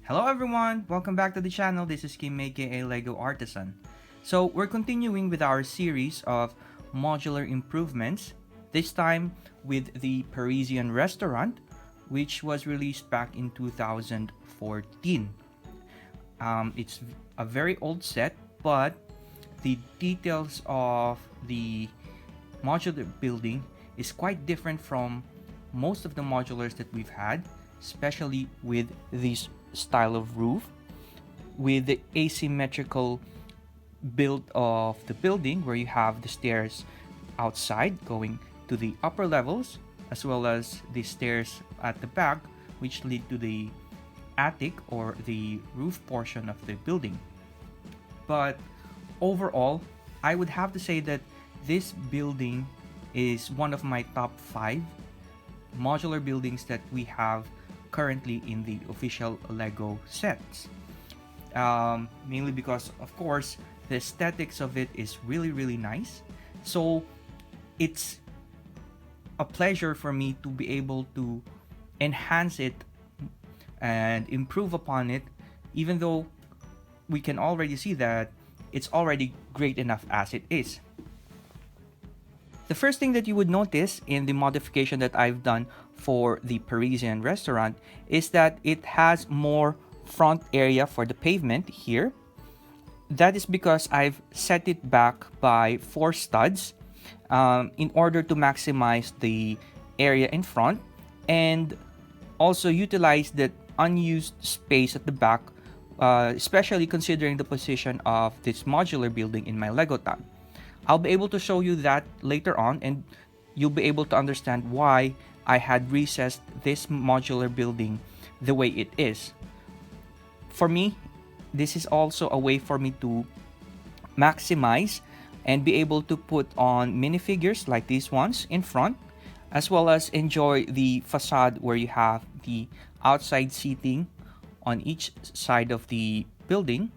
Hello everyone! Welcome back to the channel. This is Kim, aka Lego Artisan. So we're continuing with our series of modular improvements, this time with the Parisian Restaurant, which was released back in 2014. It's a very old set, but the details of the modular building is quite different from most of the modulars that we've had, especially with this style of roof, with the asymmetrical build of the building where you have the stairs outside going to the upper levels, as well as the stairs at the back which lead to the attic or the roof portion of the building. But overall, I would have to say that this building is one of my top 5 modular buildings that we have currently in the official Lego sets. Mainly because, of course, the aesthetics of it is really nice. So it's a pleasure for me to be able to enhance it and improve upon it, even though we can already see that it's already great enough as it is. The first thing that you would notice in the modification that I've done for the Parisian Restaurant is that it has more front area for the pavement here. That is because I've set it back by 4 studs in order to maximize the area in front and also utilize the unused space at the back, especially considering the position of this modular building in my Lego tab. I'll be able to show you that later on, and you'll be able to understand why I had recessed this modular building the way it is. For me, this is also a way for me to maximize and be able to put on minifigures like these ones in front, as well as enjoy the facade where you have the outside seating on each side of the building,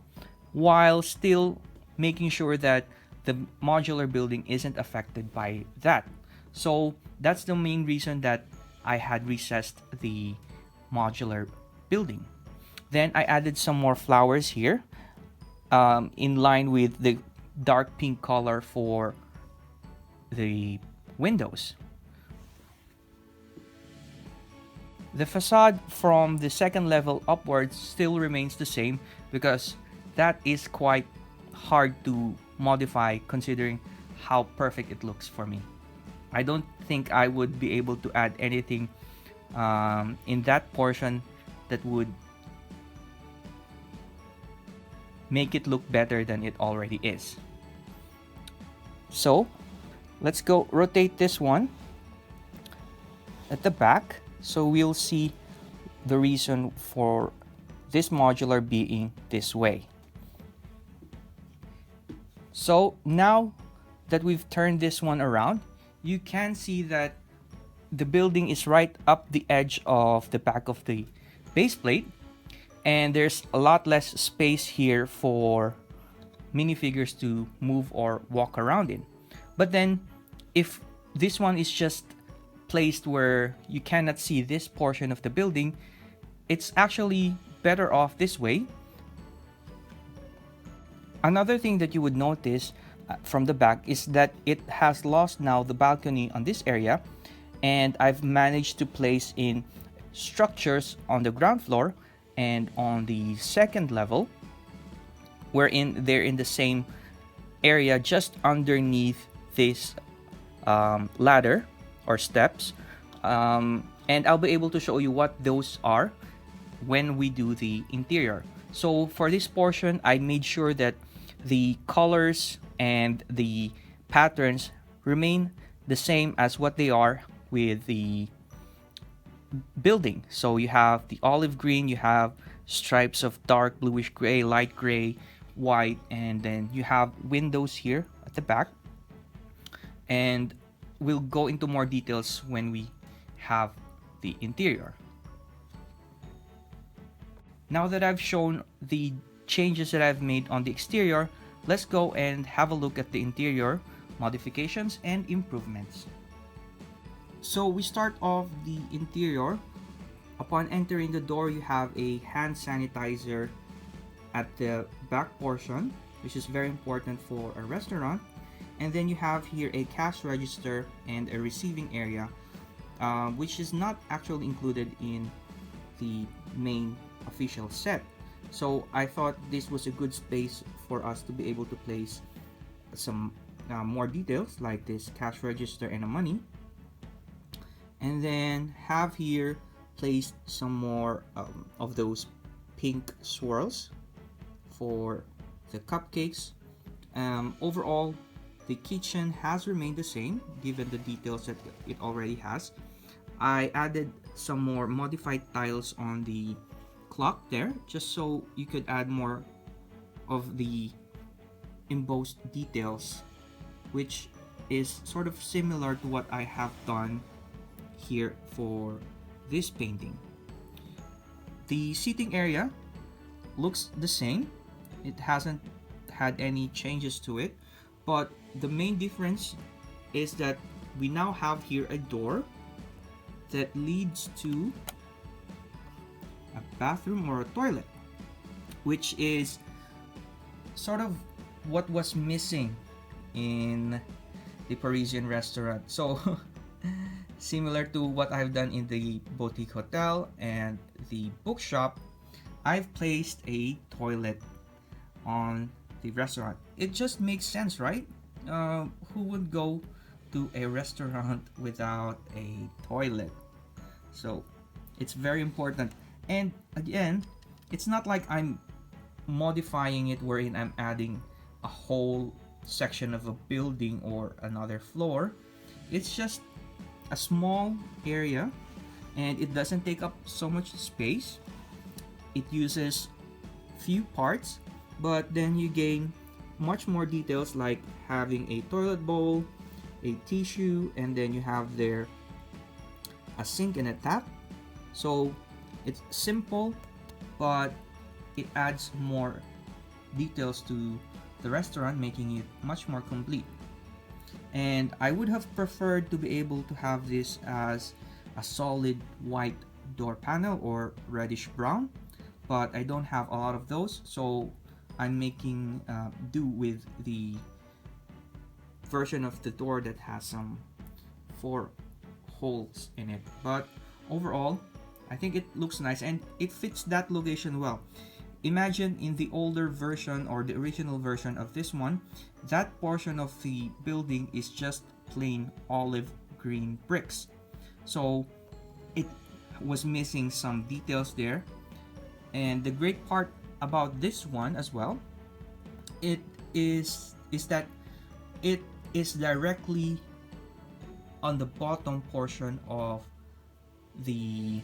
while still making sure that the modular building isn't affected by that. So that's the main reason that I had recessed the modular building. Then I added some more flowers here in line with the dark pink color for the windows. The facade from the second level upwards still remains the same because that is quite hard to modify considering how perfect it looks for me. I don't think I would be able to add anything in that portion that would make it look better than it already is. So let's go rotate this one at the back so we'll see the reason for this modular being this way. So now that we've turned this one around, you can see that the building is right up the edge of the back of the base plate, and there's a lot less space here for minifigures to move or walk around in. But then if this one is just placed where you cannot see this portion of the building, it's actually better off this way. Another thing that you would notice from the back is that it has lost now the balcony on this area, and I've managed to place in structures on the ground floor and on the second level, wherein they're in the same area just underneath this ladder or steps, and I'll be able to show you what those are when we do the interior. So for this portion, I made sure that the colors and the patterns remain the same as what they are with the building. So you have the olive green, you have stripes of dark bluish gray, light gray, white, and then you have windows here at the back. And we'll go into more details when we have the interior. Now that I've shown the changes that I've made on the exterior, let's go and have a look at the interior modifications and improvements. So we start off the interior Upon entering the door, you have a hand sanitizer at the back portion, which is very important for a restaurant. And then you have here a cash register and a receiving area, which is not actually included in the main official set. So I thought this was a good space for us to be able to place some more details like this cash register and a money. And then have here placed some more of those pink swirls for the cupcakes. Overall, the kitchen has remained the same given the details that it already has. I added some more modified tiles on the clock there just so you could add more of the embossed details, which is sort of similar to what I have done here for this painting. The seating area looks the same. It hasn't had any changes to it, but the main difference is that we now have here a door that leads to a bathroom or a toilet, which is sort of what was missing in the Parisian Restaurant. So similar to what I've done in the boutique hotel and the bookshop, I've placed a toilet on the restaurant. It just makes sense, right? Who would go to a restaurant without a toilet? So it's very important. And again, it's not like I'm modifying it wherein I'm adding a whole section of a building or another floor. It's just a small area and it doesn't take up so much space. It uses few parts, but then you gain much more details like having a toilet bowl, a tissue, and then you have there a sink and a tap. So it's simple, but it adds more details to the restaurant, making it much more complete. And I would have preferred to be able to have this as a solid white door panel or reddish brown, but I don't have a lot of those, so I'm making do with the version of the door that has some 4 holes in it. But overall, I think it looks nice and it fits that location well. Imagine in the older version or the original version of this one, that portion of the building is just plain olive green bricks. So it was missing some details there. And the great part about this one as well, it is that it is directly on the bottom portion of the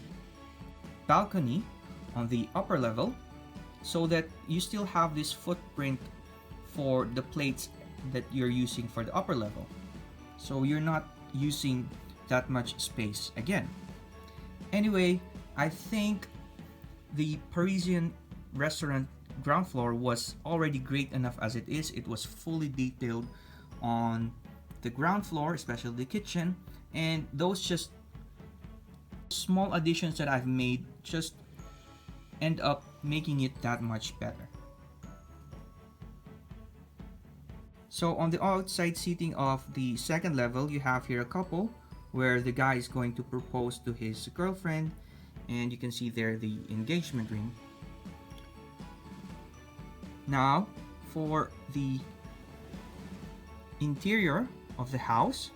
balcony on the upper level, so that you still have this footprint for the plates that you're using for the upper level. So you're not using that much space again. Anyway, I think the Parisian Restaurant ground floor was already great enough as it is. It was fully detailed on the ground floor, especially the kitchen, and those just small additions that I've made just end up making it that much better. So on the outside seating of the second level, you have here a couple where the guy is going to propose to his girlfriend, and you can see there the engagement ring. Now for the interior of the house,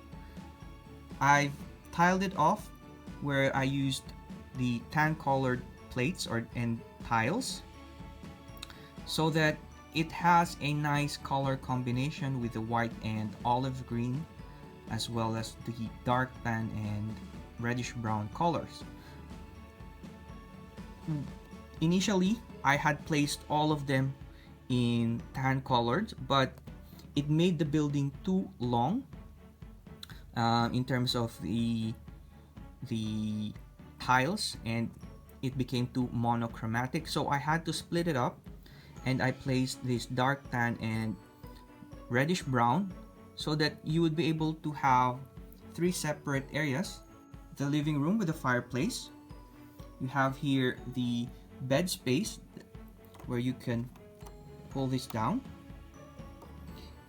I've tiled it off where I used the tan colored plates and tiles so that it has a nice color combination with the white and olive green, as well as the dark tan and reddish brown colors. Initially, I had placed all of them in tan colored, but it made the building too long in terms of the tiles, and it became too monochromatic, so I had to split it up, and I placed this dark tan and reddish brown so that you would be able to have 3 separate areas: the living room with a fireplace, you have here the bed space where you can pull this down,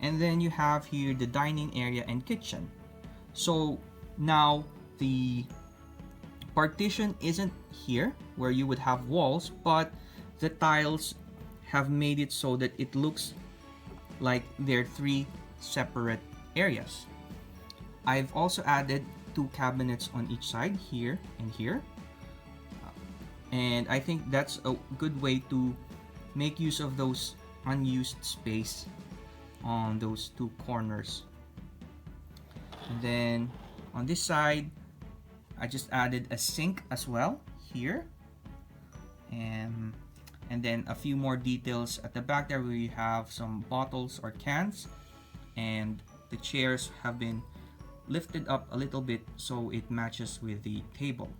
and then you have here the dining area and kitchen. So now the partition isn't here where you would have walls, but the tiles have made it so that it looks like they're three separate areas. I've also added two cabinets on each side, here and here, and I think that's a good way to make use of those unused space on those two corners. And then on this side, I just added a sink as well here, and then a few more details at the back there where you have some bottles or cans, and the chairs have been lifted up a little bit so it matches with the table.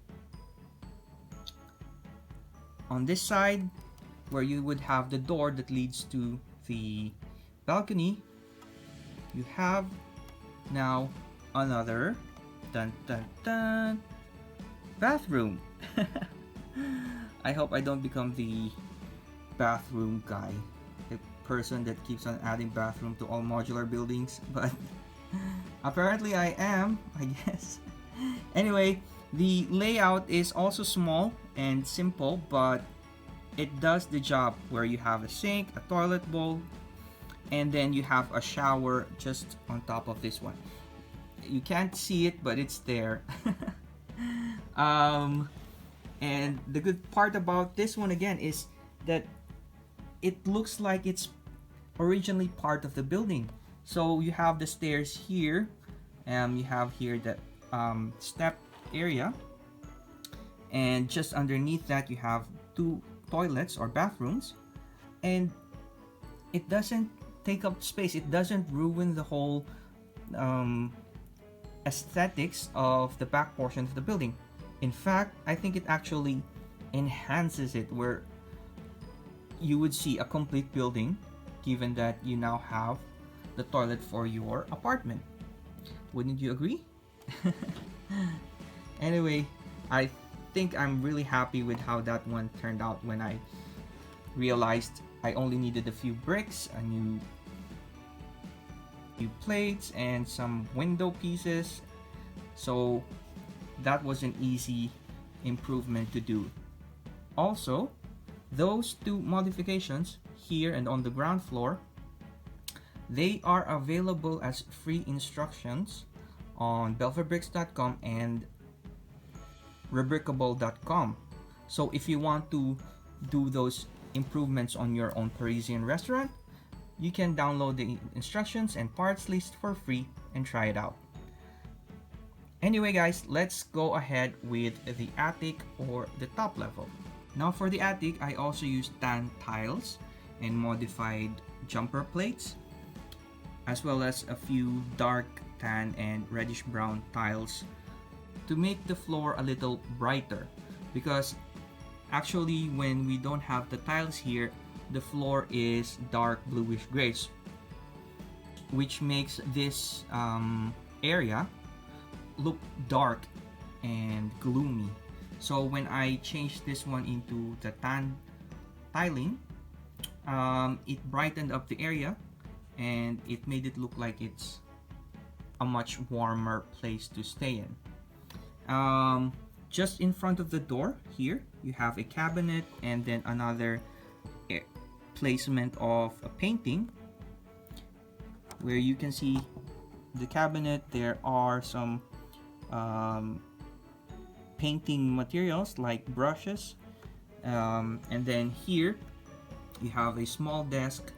On this side, where you would have the door that leads to the balcony, you have now another bathroom. I hope I don't become the bathroom guy, the person that keeps on adding bathroom to all modular buildings, but apparently I am, I guess. Anyway, the layout is also small and simple, but it does the job, where you have a sink, a toilet bowl, and then you have a shower just on top of this one. You can't see it, but it's there. And the good part about this one again is that it looks like it's originally part of the building. So you have the stairs here, and you have here the step area, and just underneath that you have two toilets or bathrooms, and it doesn't take up space. It doesn't ruin the whole aesthetics of the back portion of the building. In fact, I think it actually enhances it, where you would see a complete building, given that you now have the toilet for your apartment. Wouldn't you agree? Anyway, I think I'm really happy with how that one turned out when I realized I only needed a few bricks, a new plates, and some window pieces. So that was an easy improvement to do. Also, those two modifications here and on the ground floor, they are available as free instructions on belfabricks.com and rebrickable.com. So if you want to do those improvements on your own Parisian restaurant, you can download the instructions and parts list for free and try it out. Anyway guys, let's go ahead with the attic or the top level. Now for the attic, I also used tan tiles and modified jumper plates, as well as a few dark tan and reddish brown tiles to make the floor a little brighter, because actually when we don't have the tiles here, the floor is dark bluish grays, which makes this area look dark and gloomy. So when I changed this one into the tan tiling, it brightened up the area and it made it look like it's a much warmer place to stay in. Just in front of the door here, you have a cabinet and then another placement of a painting, where you can see the cabinet. There are some painting materials like brushes, and then here you have a small desk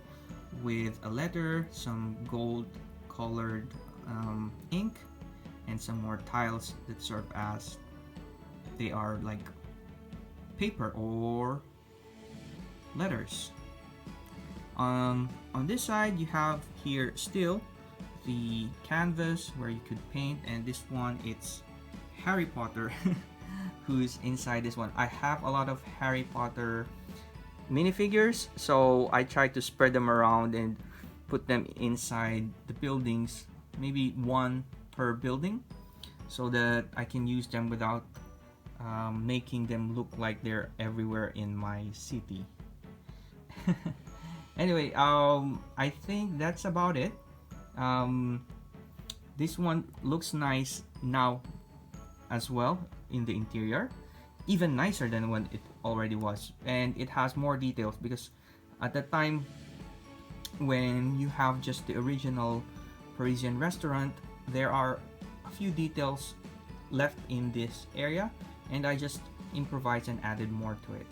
with a letter, some gold colored ink, and some more tiles that serve as, they are like paper or letters. On this side you have here still the canvas where you could paint, and this one, it's Harry Potter who's inside this one. I have a lot of Harry Potter minifigures, so I try to spread them around and put them inside the buildings, maybe one per building, so that I can use them without making them look like they're everywhere in my city. Anyway, I think that's about it. Um, this one looks nice now as well in the interior, even nicer than when it already was, and it has more details because at the time when you have just the original Parisian restaurant, there are a few details left in this area, and I just improvised and added more to it.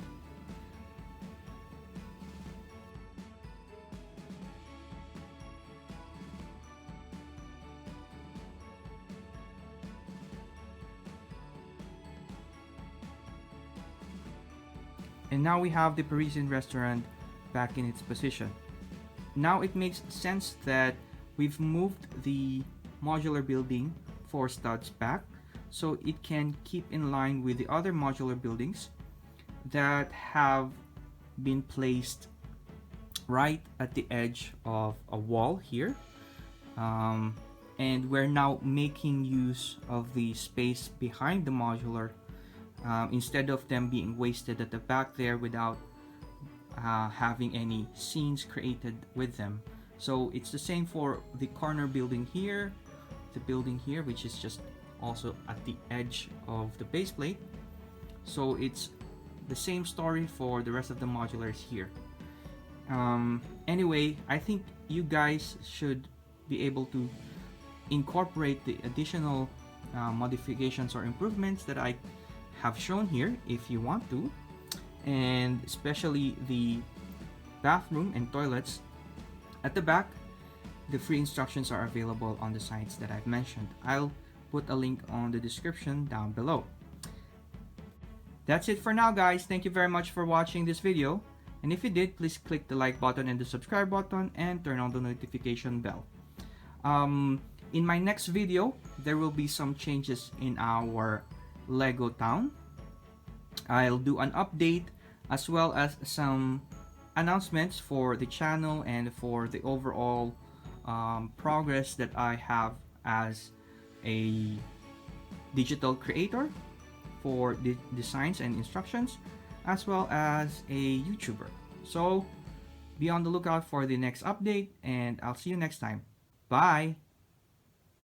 And now we have the Parisian restaurant back in its position. Now it makes sense that we've moved the modular building 4 studs back so it can keep in line with the other modular buildings that have been placed right at the edge of a wall here. And we're now making use of the space behind the modular instead of them being wasted at the back there without having any scenes created with them. So it's the same for the corner building here, the building here, which is just also at the edge of the base plate. So it's the same story for the rest of the modulars here. Anyway, I think you guys should be able to incorporate the additional modifications or improvements that I have shown here if you want to, and especially the bathroom and toilets at the back. The free instructions are available on the sites that I've mentioned. I'll put a link on the description down below. That's it for now, guys. Thank you very much for watching this video, and if you did, please click the like button and the subscribe button and turn on the notification bell. In my next video, there will be some changes in our Lego town. I'll do an update as well as some announcements for the channel and for the overall progress that I have as a digital creator for the designs and instructions, as well as a YouTuber. So be on the lookout for the next update, and I'll see you next time. Bye!